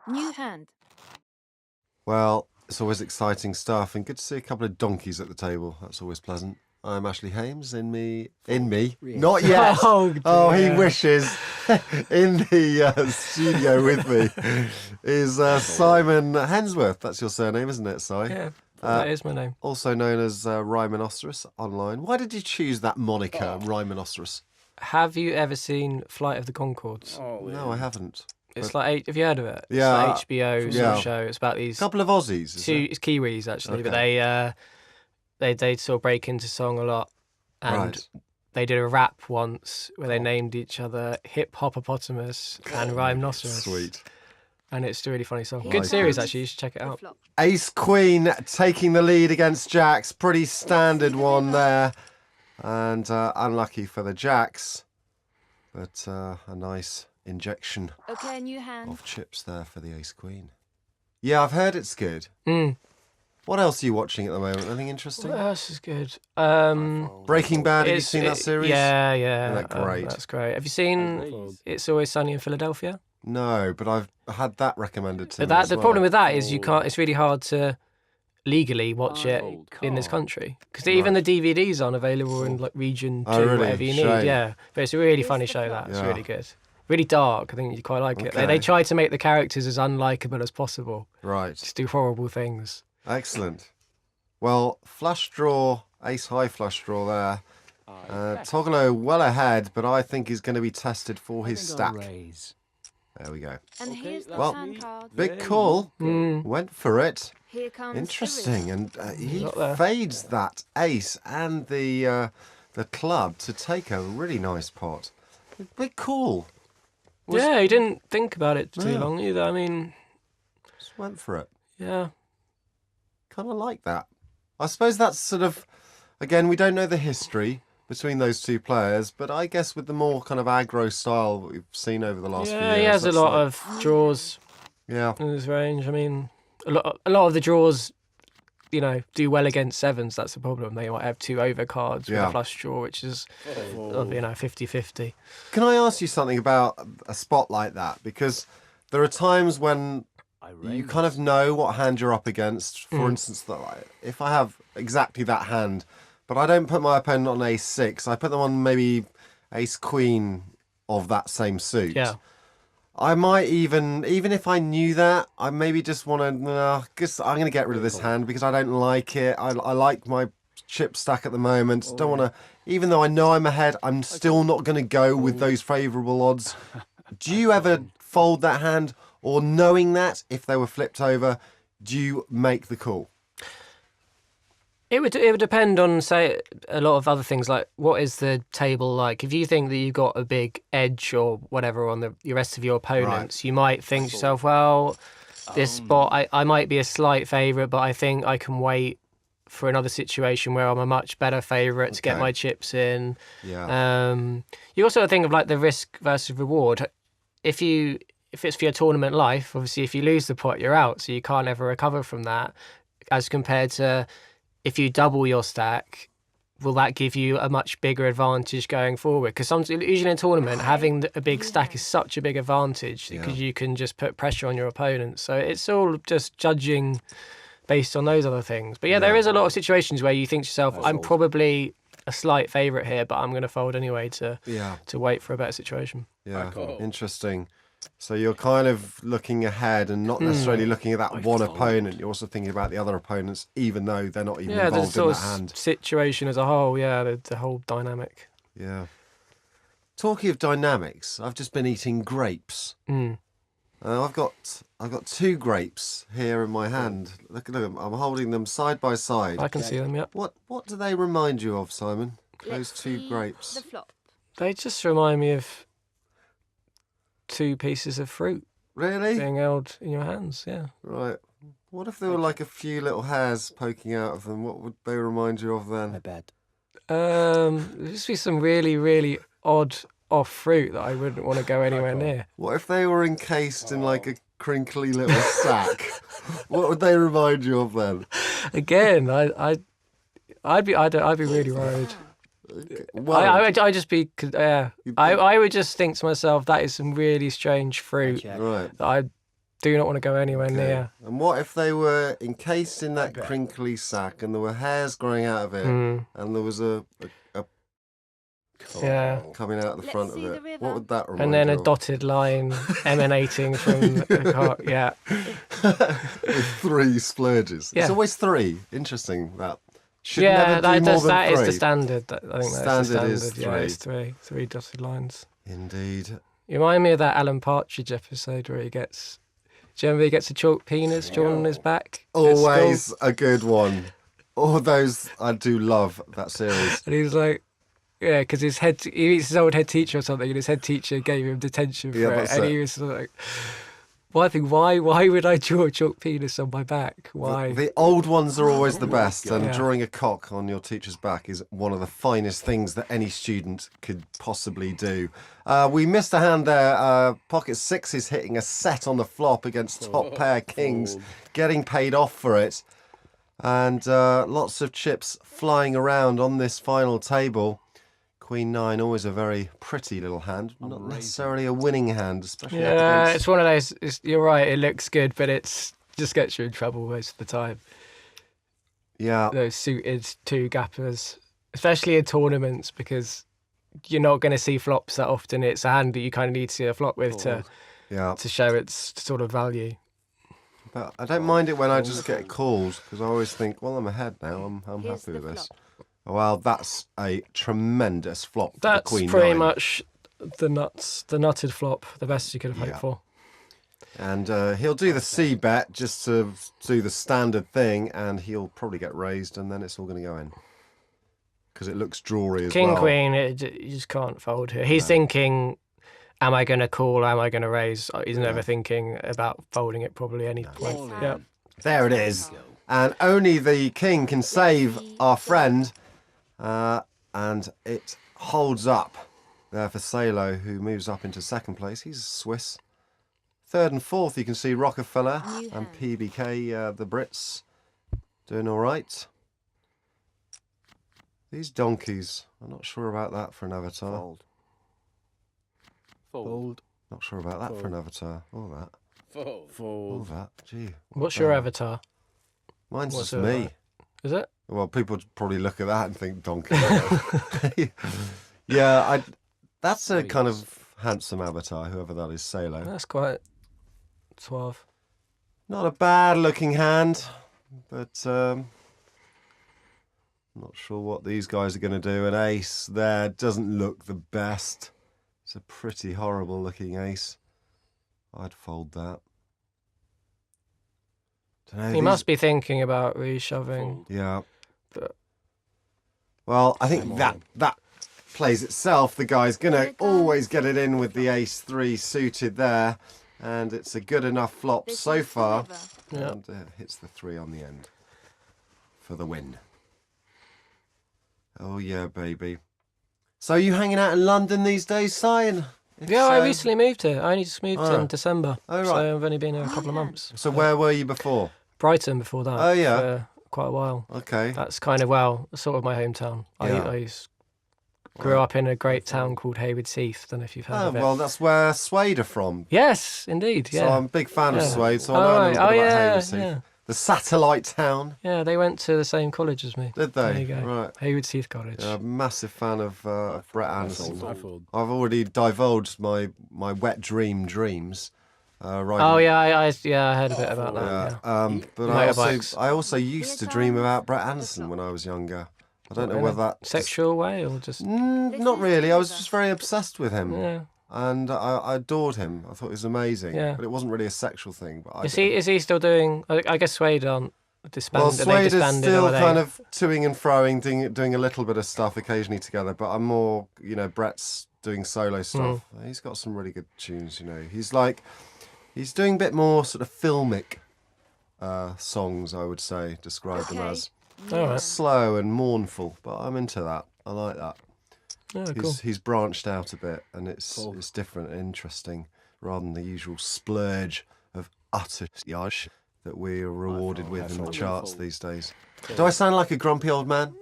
New hand. Well, it's always exciting stuff, and good to see a couple of donkeys at the table. That's always pleasant. I'm Ashley Hames. In me, not yet. Oh, he dear. wishes. In the studio with me is Simon Hensworth. That's your surname, isn't it, Si? Yeah, that is my name. Also known as Rhinoceros online. Why did you choose that moniker, Rhinoceros? Have you ever seen Flight of the Conchords? No, I haven't. It's like, have you heard of it? Yeah, It's like HBO sort of show. It's about these A couple of Aussies. Is it? it's Kiwis actually, but Okay. they sort of break into song a lot, and Right. they did a rap once where they named each other Hip Hopopotamus and Rhinoceros. Sweet. And it's a really funny song. Here Good series comes actually. You should check it The out. flop. Ace Queen taking the lead against Jacks. Pretty standard one there. And unlucky for the Jacks. But a nice injection Okay, new hand. of chips there for the Ace Queen. Yeah, I've heard it's good. Mm. What else are you watching at the moment? Anything interesting? What else is good? Breaking Bad, have you It's- seen that series? Yeah. Isn't that great? That's great. Have you seen It's Always Sunny in Philadelphia? No, but I've had that recommended to But me. that as the well. problem with that is you can't. It's really hard to legally watch it in this country because even the DVDs aren't available in like region 2, Oh, really? whatever you need. Shame. Yeah, but it's a really funny show. It's Yeah. really good. Really dark. I think you quite like it. Okay. They try to make the characters as unlikable as possible. Right. Just do horrible things. Excellent. Well, flush draw, ace high flush draw there. Togolo well ahead, but I think he's going to be tested for his stack. There we go. And here's the Well, hand card. Big call. Went for it. Here comes Interesting. the And he Got there. fades that ace and the club to take a really nice pot. Big call. Yeah, he didn't think about it too Yeah. long either. I mean, Just went for it. yeah. Kind of like that. I suppose that's sort of, again, we don't know the history between those two players, but I guess with the more kind of aggro style that we've seen over the last few Yeah, years. he has a that's lot like- of draws Yeah, in his range. I mean, a lot of the draws, do well against sevens. That's the problem. They might have two overcards with Yeah. a flush draw, which is, 50-50. Can I ask you something about a spot like that? Because there are times when you kind of know what hand you're up against. For instance, if I have exactly that hand, but I don't put my opponent on ace six, I put them on maybe ace queen of that same suit. Yeah. I might even if I knew that, I maybe just want to, guess I'm going to get rid of this hand because I don't like it. I like my chip stack at the moment. Don't want to, even though I know I'm ahead, I'm still not going to go with those favourable odds. Do you ever fold that hand, or knowing that if they were flipped over, do you make the call? It would depend on, say, a lot of other things, like what is the table like. If you think that you've got a big edge or whatever on the rest of your opponents, you might think to yourself, well, this spot, I might be a slight favourite, but I think I can wait for another situation where I'm a much better favourite to get Okay. my chips in. Yeah. You also think of like the risk versus reward. If it's for your tournament life, obviously if you lose the pot, you're out, so you can't ever recover from that, as compared to if you double your stack, will that give you a much bigger advantage going forward? Because usually in a tournament, having a big stack is such a big advantage because you can just put pressure on your opponent. So it's all just judging based on those other things. But yeah, there is a lot of situations where you think to yourself, I'm probably a slight favourite here, but I'm going to fold anyway to wait for a better situation. Yeah. Interesting. So you're kind of looking ahead and not necessarily looking at that one opponent. You're also thinking about the other opponents, even though they're not even Yeah, the involved in sort that of hand. situation as a whole. Yeah, the whole dynamic. Yeah. Talking of dynamics, I've just been eating grapes. I've got two grapes here in my hand. Look at them. I'm holding them side by side. I can see them. Yep. What do they remind you of, Simon? Let's Those two see grapes. The flop. They just remind me of two pieces of fruit Really? being held in your hands. Yeah. Right. What if there were like a few little hairs poking out of them? What would they remind you of then? There'd just be some really, really odd off fruit that I wouldn't want to go anywhere near. What if they were encased in like a crinkly little sack? What would they remind you of then? Again, I'd be really worried. Well, I'd just be, I would just think to myself, that is some really strange fruit right. that do not want to go anywhere near. And what if they were encased in that crinkly sack and there were hairs growing out of it and there was a coming out the front of it? What would that remind And then you a of? dotted line emanating from the car. Yeah. With 3 splurges. Yeah. It's always 3. Interesting, that. Should Yeah, never do more than that 3. is the standard. I think that's the Standard is standard. Yeah, it's 3 dotted lines. Indeed. You remind me of that Alan Partridge episode where he gets... Do you remember he gets a chalk penis drawn on his back? Always a good one. All those, I do love that series. And he was like... Yeah, because he meets his old head teacher or something, and his head teacher gave him detention for it. And he was like... Well, I think, why would I draw a chalk penis on my back? Why? The old ones are always the best, and drawing a cock on your teacher's back is one of the finest things that any student could possibly do. We missed a hand there. Pocket 6 is hitting a set on the flop against top pair kings, getting paid off for it. And lots of chips flying around on this final table. Queen 9, always a very pretty little hand, not necessarily a winning hand, especially up against... it's one of those. You're right. It looks good, but it's just gets you in trouble most of the time. Yeah, Those suited 2 gappers, especially in tournaments, because you're not going to see flops that often. It's a hand that you kind of need to see a flop with to show its sort of value. But I don't mind it when I just get called, because I always think, well, I'm ahead now. I'm happy with this. Well, that's a tremendous flop for the Queen 9. That's pretty much the nutted flop, the best you could have hoped for. And he'll do the C bet just to do the standard thing, and he'll probably get raised, and then it's all going to go in. Because it looks drawy as well. King, Queen, you just can't fold here. He's thinking, am I going to call, am I going to raise? He's never thinking about folding it probably any point. Yeah. There it is. And only the king can save our friend. And it holds up there for Salo, who moves up into 2nd place. He's Swiss. 3rd and 4th, you can see Rockefeller and PBK, the Brits, doing all right. These donkeys, I'm not sure about that for an avatar. Fold. Not sure about that for an avatar. All that. Fold. All that. Gee. What's your avatar? Mine's What's just it me. like? Is it? Well, people would probably look at that and think donkey. Yeah, that's a kind of handsome avatar, whoever that is, Salo. That's quite suave. Not a bad looking hand, but not sure what these guys are going to do. An ace there doesn't look the best. It's a pretty horrible looking ace. I'd fold that. He must be thinking about reshoving. Yeah. But... Well, I think that plays itself. The guy's going to always get it in with the ace-3 suited there. And it's a good enough flop so far. And hits the 3 on the end for the win. Oh, yeah, baby. So you hanging out in London these days, Sion? Yeah, I recently moved here. I only just moved in December. Oh, right. So I've only been here a couple of months. So where were you before? Brighton before that. Oh, yeah. For quite a while. Okay. That's kind of, sort of my hometown. Yeah. I grew up in a great town called Haywards Heath. Don't know if you've heard of it. Well, that's where Suede are from. Yes, indeed. Yeah. So I'm a big fan of Suede, so I know a little bit about Haywards Heath. The satellite town. Yeah, they went to the same college as me. Did they? There you go. Right. Haywards Heath College. Yeah, massive fan of Brett Anderson. I fold. I've already divulged my wet dreams. Oh yeah, I heard a bit about that. Yeah. But Motorbikes. I also used to dream about Brett Anderson when I was younger. I don't know whether that sexual way or just not really. I was just very obsessed with him. Yeah. And I adored him. I thought he was amazing. Yeah. But it wasn't really a sexual thing. But Is he still doing? I guess Suede aren't disbanded. Well, they Suede is disbanded, still are they? kind of toing and froing, doing a little bit of stuff occasionally together. But I'm more, Brett's doing solo stuff. He's got some really good tunes. He's doing a bit more sort of filmic songs, I would say, describe them as. All right. Slow and mournful, but I'm into that. I like that. Oh, cool. He's branched out a bit, and it's different and interesting, rather than the usual splurge of utter yash that we are rewarded with in the charts these days. Do I sound like a grumpy old man?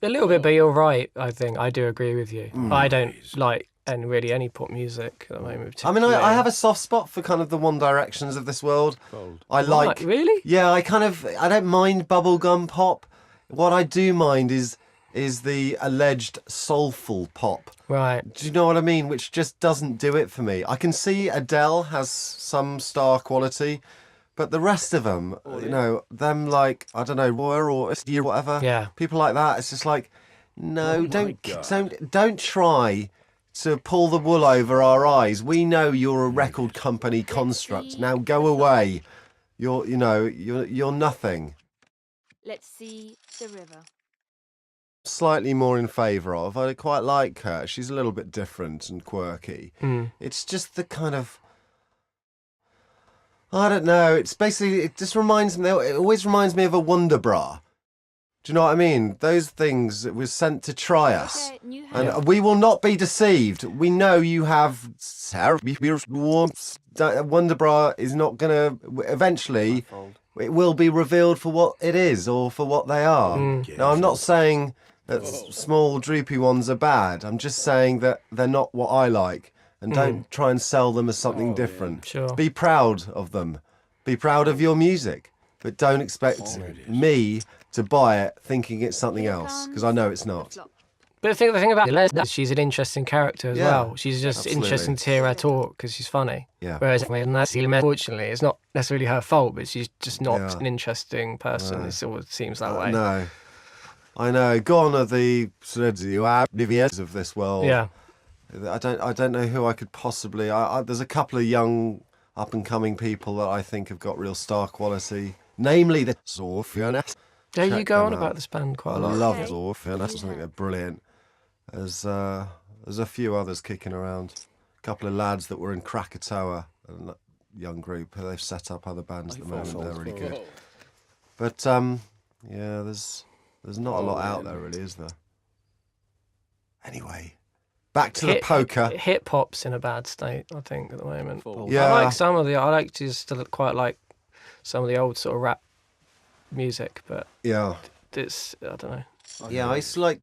A little bit, but you're right. I think I do agree with you. I don't like and really any pop music at the moment. I mean, I have a soft spot for kind of the One Directions of this world. I like... Really? Yeah, I don't mind bubblegum pop. What I do mind is the alleged soulful pop. Right. Do you know what I mean? Which just doesn't do it for me. I can see Adele has some star quality, but the rest of them, you know, them like, I don't know, Roy or whatever. Yeah. People like that. It's just like, no, don't try to pull the wool over our eyes. We know you're a record company construct. Now go away. You're nothing. Let's see the river. Slightly more in favour of. I quite like her. She's a little bit different and quirky. It's just the kind of... I don't know. It's basically... It just reminds me... It always reminds me of a Wonder Bra. Do you know what I mean? Those things that were sent to try us. And we will not be deceived. We know you have... Wonder Bra is not going to... Eventually, it will be revealed for what it is or for what they are. Now, I'm not saying that small, droopy ones are bad. I'm just saying that they're not what I like. And don't try and sell them as something different. Sure. Be proud of them. Be proud of your music. But don't expect me to buy it thinking it's something else, because I know it's not. But the thing about Les is she's an interesting character as well. She's just absolutely. interesting to hear her talk because she's funny. Yeah. Whereas, unfortunately, it's not necessarily her fault, but she's just not an interesting person. It always seems that way. No. I know. Gone are the Niviers of this world. Yeah. I don't know who I could possibly... there's a couple of young, up-and-coming people that I think have got real star quality. Namely, the Zorfianes. Yeah, you go on about this band quite a lot. I love Zorfianes. I think they're brilliant. There's a few others kicking around. A couple of lads that were in Krakatoa, a young group. They've set up other bands at the moment. They're really good. But, yeah, there's not a lot out there, really, is there? Anyway... Back to the poker. Hip hop's in a bad state, I think, at the moment. Yeah. I like to still quite like some of the old sort of rap music, but it's I don't know. Yeah, I used to like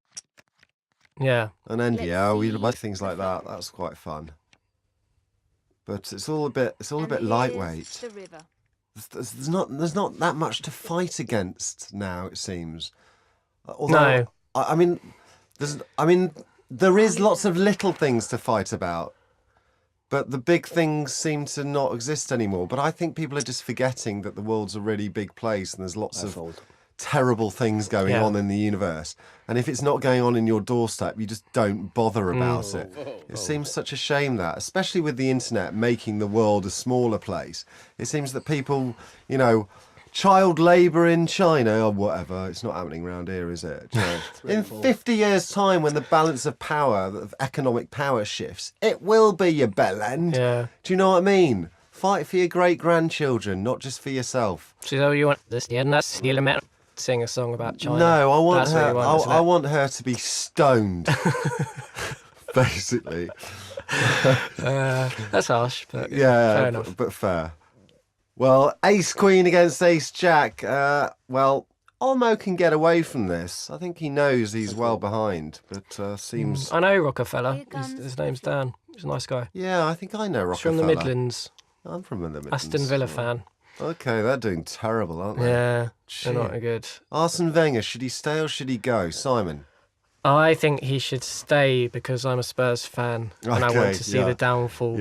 an NDL. We like things like that. That's quite fun. But it's all a bit lightweight. There's not that much to fight against now. It seems. Although, no. There is lots of little things to fight about, but the big things seem to not exist anymore. But I think people are just forgetting that the world's a really big place and there's lots of terrible things going on in the universe. And if it's not going on in your doorstep, you just don't bother about it. It seems such a shame that, especially with the internet making the world a smaller place, it seems that people, child labour in China or whatever. It's not happening around here, is it? In 50 years' time, when the balance of power, of economic power shifts, it will be your bellend. Yeah. Do you know what I mean? Fight for your great-grandchildren, not just for yourself. So you want this? Yeah, that's sing a song about China. No, I want that's her. I want her to be stoned, basically. That's harsh, but yeah, fair enough. But fair. Well, Ace Queen against Ace Jack. Olmo can get away from this. I think he knows he's well behind, but seems... I know Rockefeller. His name's Dan. He's a nice guy. Yeah, I think I know He's Rockefeller. from the Midlands. I'm from the Midlands. Aston Villa fan. Okay, they're doing terrible, aren't they? Yeah, they're not good. Arsene Wenger, should he stay or should he go? Simon? I think he should stay because I'm a Spurs fan and I want to see the downfall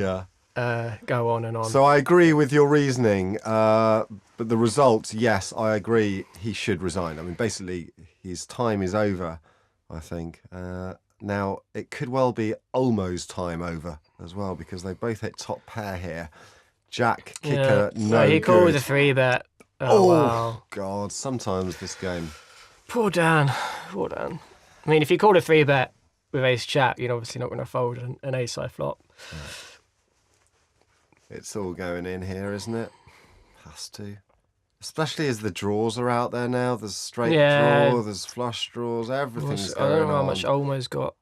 go on and on. So I agree with your reasoning, but the result, yes, I agree he should resign. I mean, basically, his time is over, I think. Now, it could well be Olmo's time over as well because they both hit top pair here. Jack, kicker, no he good. called with a 3-bet. Oh, wow. God, sometimes this game. Poor Dan. I mean, if you called a 3-bet with ace jack, you're obviously not going to fold an ace-high flop. Yeah. It's all going in here, isn't it? Has to. Especially as the draws are out there now. There's straight draw, there's flush draws, everything's going on. I don't know how much Olmo's got.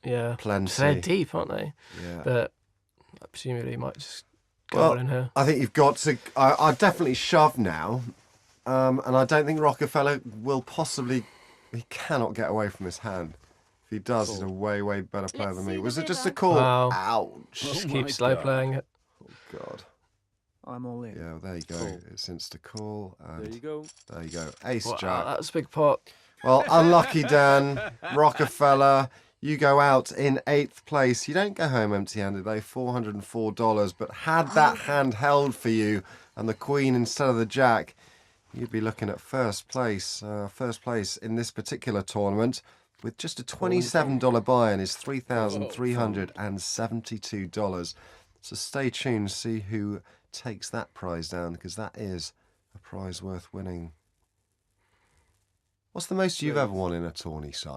Yeah. Plenty. They're deep, aren't they? Yeah. But presumably he might just go on in here. I think you've got to... I definitely shove now. And I don't think Rockefeller will possibly... He cannot get away from this hand. If he does, he's a way better player Let's than me. see Was the it just a river. call? Wow. Ouch. Just Oh keep my slow God. playing it. Oh, God. I'm all in. Yeah, well, there you go. Call. It's insta call. And There you go. there you go. Ace Wow, Jack. that was a big pot. Well, unlucky Dan, Rockefeller, you go out in 8th place. You don't go home empty-handed though, $404. But had that hand held for you and the queen instead of the jack, you'd be looking at first place. First place in this particular tournament with just a $27 buy-in is $3,372. So stay tuned to see who takes that prize down, because that is a prize worth winning. What's the most you've ever won in a tourney, Si?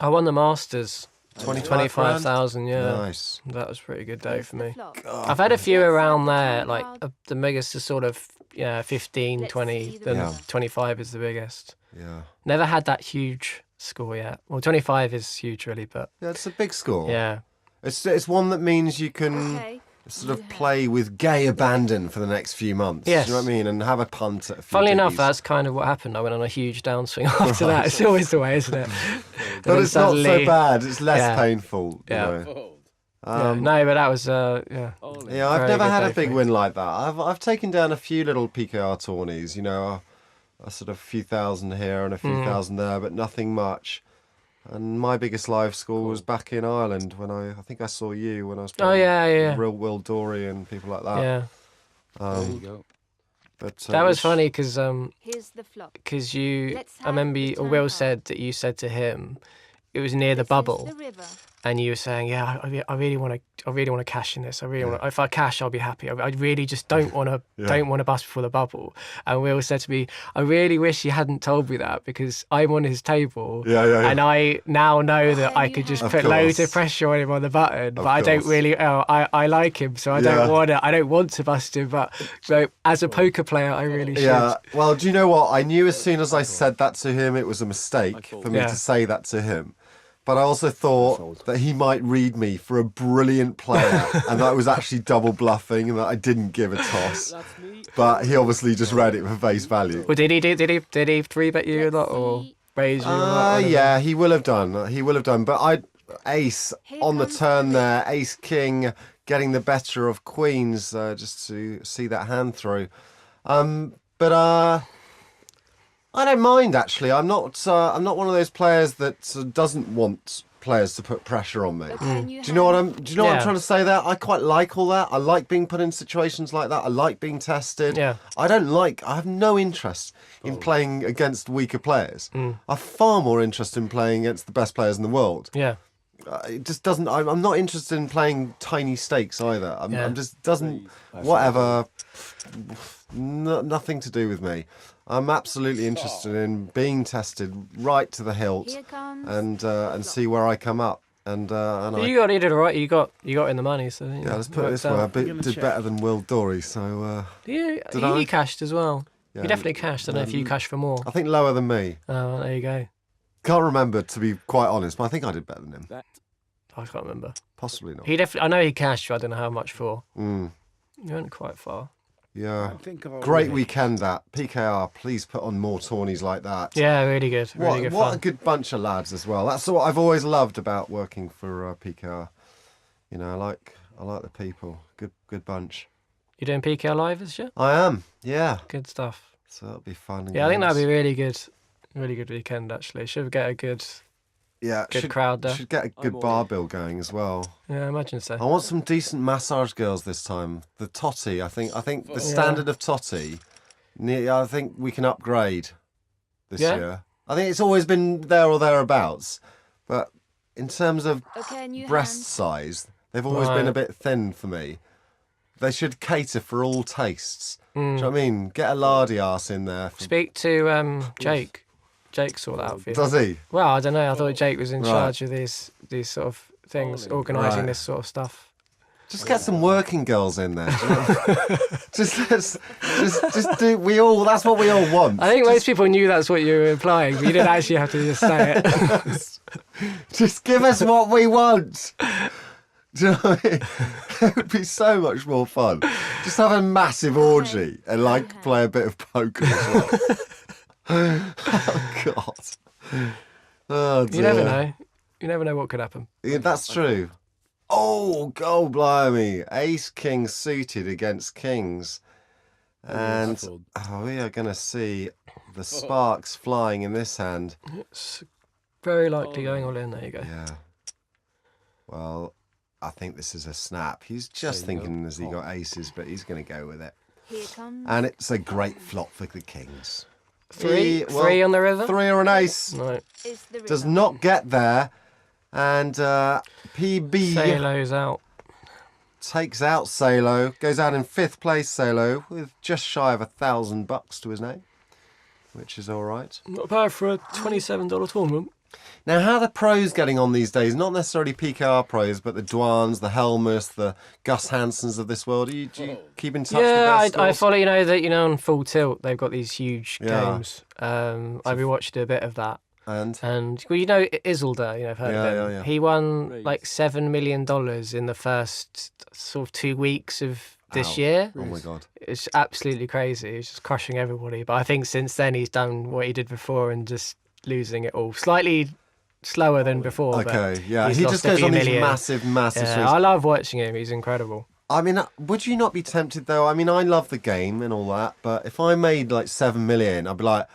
I won the Masters. 25,000? Yeah. Nice. That was a pretty good day Here's for the me. flop. I've had a few Let's around have the there, time like card. the biggest is sort of 15, Let's 20, see the then river. 25 is the biggest. Yeah. Never had that huge score yet. Well, 25 is huge really, but Yeah, it's a big score. yeah. It's one that means you can Okay. sort of play with gay abandon for the next few months. Yes. Do you know what I mean? And have a punt at a few Funnily enough, diggies. that's kind of what happened. I went on a huge downswing after that. It's always the way, isn't it? But it's not so bad. It's less Yeah. painful. You Yeah. know. Fold. No, but that was, yeah. All in. Yeah, I've Very never good had a day for big me. win like that. I've taken down a few little PKR tourneys, you know, a sort of few thousand here and a few thousand there, but nothing much. And my biggest live score was back in Ireland when I think I saw you when I was Oh, playing yeah. Real Will Dory and people like that. Yeah. There you go. But That was which- funny because Here's the flop. you, Let's I remember have the you, or time Will card. said that you said to him, it was near the This is bubble, the river. and you were saying, yeah, I really want to cash in this. I really want to. If I cash, I'll be happy. I really just don't want to don't want to bust before the bubble. And Will said to me, I really wish you hadn't told me that, because I'm on his table, Yeah. and I now know that Then I you could just have- put Of loads course. of pressure on him on the button, but I don't course. really. I like him, so I Yeah. don't want to bust him. But so as a poker player, I really should. Yeah, well, do you know what? I knew as soon as I said that to him, it was a mistake for me Yeah. to say that to him. But I also thought that he might read me for a brilliant player and that I was actually double bluffing and that I didn't give a toss. That's me. But he obviously just read it for face value. Well, did he three bet you a lot or see. raise you a lot? Whatever? Yeah, he will have done. He will have done. But I ace Here on the comes turn the there, ace king getting the better of queens just to see that hand through. But I don't mind actually. I'm not one of those players that doesn't want players to put pressure on me. Okay, Do you know what I'm Yeah. trying to say there? I quite like all that. I like being put in situations like that. I like being tested. Yeah. I have no interest in playing against weaker players. I have far more interest in playing against the best players in the world. Yeah. It just doesn't. I'm not interested in playing tiny stakes either. Yeah. I'm just doesn't. Whatever. Nothing to do with me. I'm absolutely interested in being tested right to the hilt Here comes and see where I come up. And I, You did all right. You got in the money. So yeah, let's put it this way. I did better than Will Dory. So Yeah, Did he I? cashed as well. yeah, You definitely cashed. I don't know if you cashed for more. I think lower than me. Oh, well, there you go. Can't remember, to be quite honest, but I think I did better than him. That. I can't remember. Possibly not. He definitely. I know he cashed. But I don't know how much for. Mm, You went quite far. yeah. Think of a Great way. weekend that. PKR, please put on more tourneys like that. Yeah, really good. Really good What a fun. good bunch of lads as well. That's what I've always loved about working for PKR. You know, I like the people. Good bunch. You doing PK Live this year? I am. Yeah. Good stuff. So that'll be fun. and Yeah, I think that'd be games. really good. Really good weekend actually. Should get a good good crowd there. Should get a good all bar in. bill going as well. Yeah, I imagine so. I want some decent massage girls this time. The Totty, I think the standard of Totty, I think we can upgrade this Yeah. year. I think it's always been there or thereabouts, but in terms of Okay, new breast hand. size, they've always been a Right. bit thin for me. They should cater for all tastes. Do you Mm. know what I mean? Get a lardy ass in there. Speak to Jake. Jake saw that out for you. Does he? Well, I don't know. I thought Jake was in Right. charge of these sort of things, organising Right. this sort of stuff. Just get some working girls in there. do you know? just do. We all. That's what we all want. I think most people knew that's what you were implying, but you didn't actually have to just say it. Just give us what we want. Do you know what I mean? It would be so much more fun. Just have a massive orgy and like play a bit of poker as well. Oh God. Oh dear. You never know. You never know what could happen. Yeah, that's true. Oh, God, blimey. Ace king suited against kings. And we are going to see the sparks flying in this hand. It's very likely going all in. There you go. Yeah. Well, I think this is a snap. He's just thinking as he got aces, but he's going to go with it. Here comes. And it's a great flop for the kings. Three on the river? 3 or an ace. No. Is the river. Does not get there. And PB Salo's out. takes out Salo. Goes out in 5th place, Salo, with just shy of $1,000 to his name, which is all right. Not bad for a $27 tournament. Now, how are the pros getting on these days? Not necessarily PKR pros, but the Dwans, the Helmuth, the Gus Hansons of this world. Do you keep in touch with Yeah, their I scores? follow. On Full Tilt they've got these huge Yeah. games. I rewatched a bit of that. And Well, Isildur, I've heard of him. yeah. He won like $7 million in the first sort of 2 weeks of this Ow. year. oh my God. It's absolutely crazy. He's just crushing everybody. But I think since then he's done what he did before and just losing it all. Slightly slower than before. Okay, but yeah. he's He lost just a goes few on these million. massive Yeah, swings. I love watching him. He's incredible. I mean, would you not be tempted though? I mean, I love the game and all that, but if I made like 7 million, I'd be like,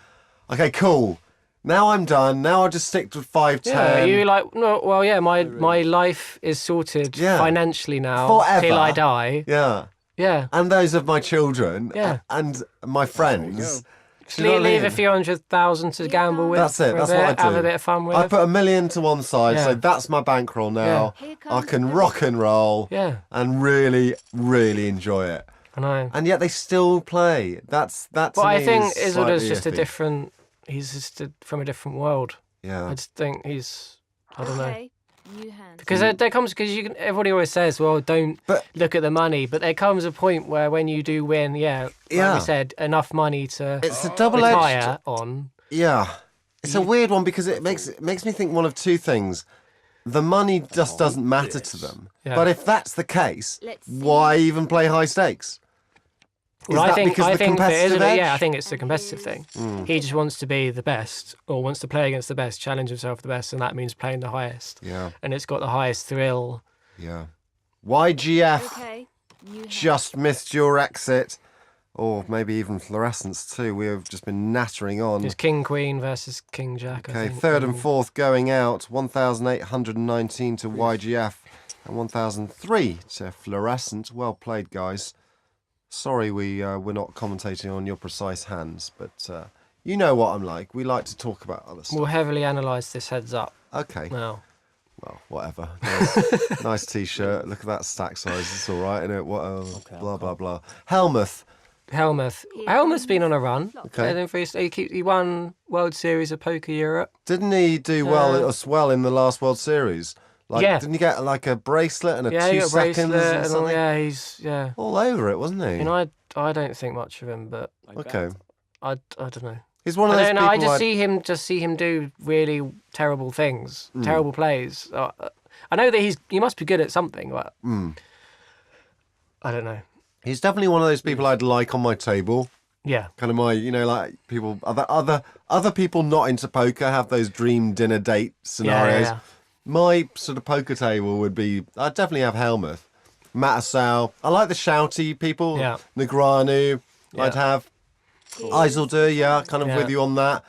okay, cool. Now I'm done. Now I'll just stick to 5, 10. Yeah, you like no? Well, yeah. My life is sorted Yeah. financially now Forever. till I die. Yeah. Yeah. And those of my children. Yeah. And my friends. Just Do you know what I leave a mean? few 100,000 to gamble with. That's it. for a That's bit, what I do. Have a bit of fun with. I put $1 million to one side, Yeah. so that's my bankroll now. Here I comes can the rock and roll Yeah, and really, really enjoy it. I know. And yet they still play. That's But to I me think is Isildur's slightly just a iffy. different. He's just from a different world. Yeah. I just think he's. I don't know. Okay, new hand. Because there comes everybody always says, well, don't But- look at the money, but there comes a point where when you do win, like Yeah. we said, enough money to It's a double-edged. retire on. Yeah, it's a weird one because it makes me think one of two things. The money just doesn't matter to them. Yeah. But if that's the case, Let's see. why even play high stakes? Is Well, that I think because of the for competitive Isildur, edge? yeah, I think it's the competitive thing. He just wants to be the best, or wants to play against the best, challenge himself the best, and that means playing the highest. Yeah, And it's got the highest thrill. yeah. YGF Okay, new hand. just missed your exit. Or maybe even fluorescence too. We have just been nattering on. It's King Queen versus King Jack. I Okay, think. 3rd and 4th going out. 1,819 to YGF and 1,003 to fluorescent. Well played, guys. Sorry we're not commentating on your precise hands, but you know what I'm like. We like to talk about other stuff. We'll heavily analyse this heads up Okay, now. well, whatever. Nice, nice t-shirt. Look at that stack size. It's all right, isn't it? What? Blah blah blah. Helmuth. Helmuth's been on a run. Okay. He won World Series of Poker Europe. Didn't he do well as well in the last World Series? Like, Yeah. Didn't he get like a bracelet and a Yeah, 2 he got a seconds bracelet or and all, something? yeah, he's All over it, wasn't he? You know, I don't think much of him, but Okay. I don't know. He's one of those I don't know. people. I just see him do really terrible things, Hmm. terrible plays. I know that he must be good at something, but Hmm. I don't know. He's definitely one of those people I'd like on my table. Yeah, Kind of my, like people, other people not into poker have those dream dinner date scenarios. yeah. My sort of poker table would be, I'd definitely have Helmuth, Matasau. I like the shouty people. Yeah. Negreanu, Yeah. I'd have. Isildur, yeah, kind of Yeah. with you on that.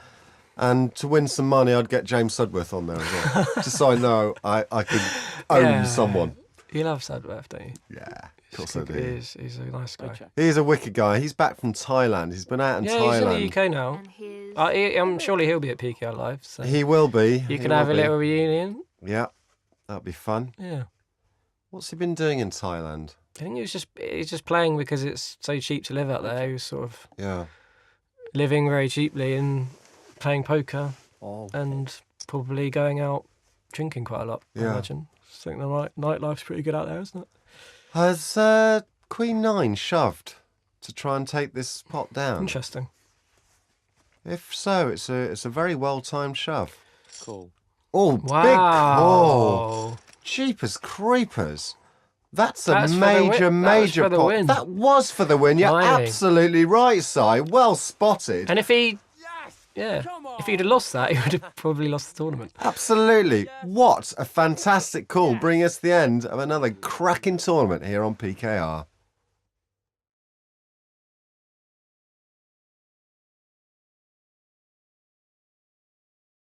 And to win some money, I'd get James Sudworth on there as well. Just so I know I could own Yeah. someone. You love Sadworth, don't you? Yeah, of course I do. He's a nice guy. He's a wicked guy. He's back from Thailand. He's been out in Yeah, Thailand. he's in the UK now. And here's I'm surely he'll be at PKR Live, so He will be. you He can have will a be. little reunion. Yeah, that'd be fun. Yeah. What's he been doing in Thailand? I think he's just playing because it's so cheap to live out there. He was sort of Yeah. living very cheaply and playing poker Oh, and probably going out drinking quite a lot, I Yeah. imagine. I think the nightlife's pretty good out there, isn't it? Has Queen 9 shoved to try and take this pot down? Interesting. If so, it's a very well timed shove. cool. Oh, Wow. big call! Jeepers creepers! That's a That's for the major, win. That was major for the pot. win. That was for the win. You're Blimey. absolutely right, Si. Well spotted. And if he, yeah, If he'd have lost that, he would have probably lost the tournament. Absolutely. What a fantastic call, bringing us to the end of another cracking tournament here on PKR.